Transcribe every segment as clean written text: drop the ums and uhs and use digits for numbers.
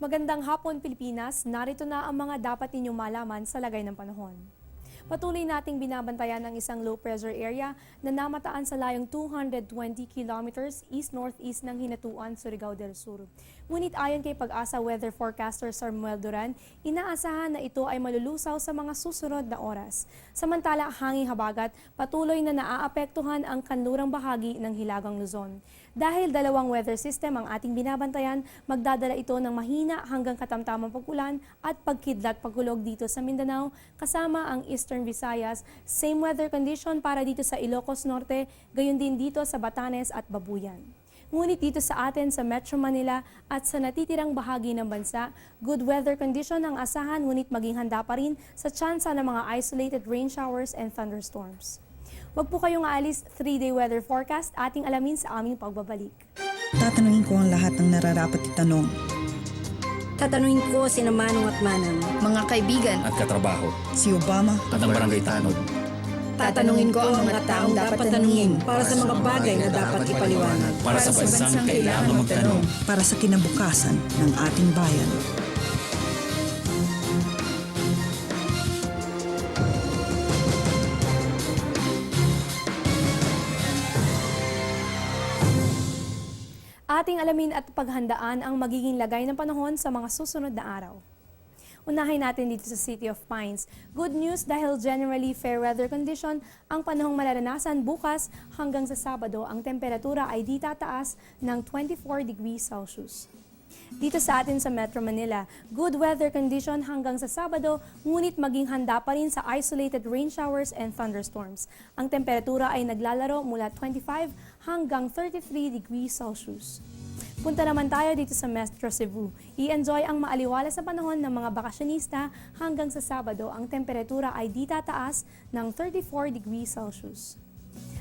Magandang hapon Pilipinas, narito na ang mga dapat ninyong malaman sa lagay ng panahon. Patuloy nating binabantayan ang isang low pressure area na namataan sa layong 220 kilometers east-northeast ng Hinatuan, Surigao del Sur. Ngunit ayon kay Pag-asa Weather Forecaster Samuel Duran, inaasahan na ito ay malulusaw sa mga susunod na oras. Samantala, hanging habagat, patuloy na naaapektuhan ang kanlurang bahagi ng Hilagang Luzon. Dahil dalawang weather system ang ating binabantayan, magdadala ito ng mahina hanggang katamtamang pag-ulan at pagkidlat-pagkulog dito sa Mindanao, kasama ang Eastern Visayas, same weather condition para dito sa Ilocos Norte, gayon din dito sa Batanes at Babuyan. Ngunit dito sa atin sa Metro Manila at sa natitirang bahagi ng bansa, good weather condition ang asahan ngunit maging handa pa rin sa tsansa ng mga isolated rain showers and thunderstorms. Huwag po kayong aalis, 3-day weather forecast ating alamin sa aming pagbabalik. Tatanungin ko ang lahat ng nararapat itanong. Tatanungin ko sina Manong at Manang, mga kaibigan at katrabaho, Si Obama, at ang barangay tanod. tatanungin ko ang mga taong dapat tanungin para sa mga bagay na dapat ipaliwanag. Para sa bansang kailangan magtanong. para sa kinabukasan ng ating bayan. Ating alamin at paghandaan ang magiging lagay ng panahon sa mga susunod na araw. Unahin natin dito sa City of Pines. Good news dahil generally fair weather condition ang panahong mararanasan bukas hanggang sa Sabado. Ang temperatura ay di tataas ng 24 degrees Celsius. Dito sa atin sa Metro Manila, good weather condition hanggang sa Sabado, ngunit maging handa pa rin sa isolated rain showers and thunderstorms. Ang temperatura ay naglalaro mula 25 hanggang 33 degrees Celsius. Punta naman tayo dito sa Metro Cebu. I-enjoy ang maaliwalas na panahon ng mga bakasyonista hanggang sa Sabado. Ang temperatura ay di tataas ng 34 degrees Celsius.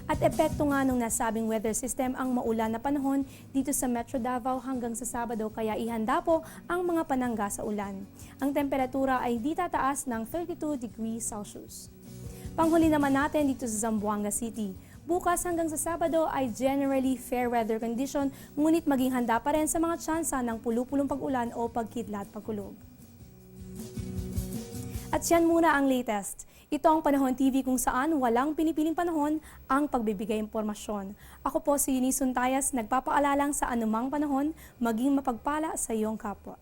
At epekto nga ng nasabing weather system ang maulan na panahon dito sa Metro Davao hanggang sa Sabado, kaya ihanda po ang mga panangga sa ulan. Ang temperatura ay di tataas ng 32 degrees Celsius. Panghuli naman natin dito sa Zamboanga City. Bukas hanggang sa Sabado ay generally fair weather condition, ngunit maging handa pa rin sa mga tsansa ng pulu-pulong pag-ulan o pagkidlat-pagkulog. At yan muna ang latest. Ito ang Panahon TV kung saan walang pinipiling panahon ang pagbibigay impormasyon. Ako po si Eunice Suntayas, nagpapaalalang sa anumang panahon, maging mapagpala sa iyong kapwa.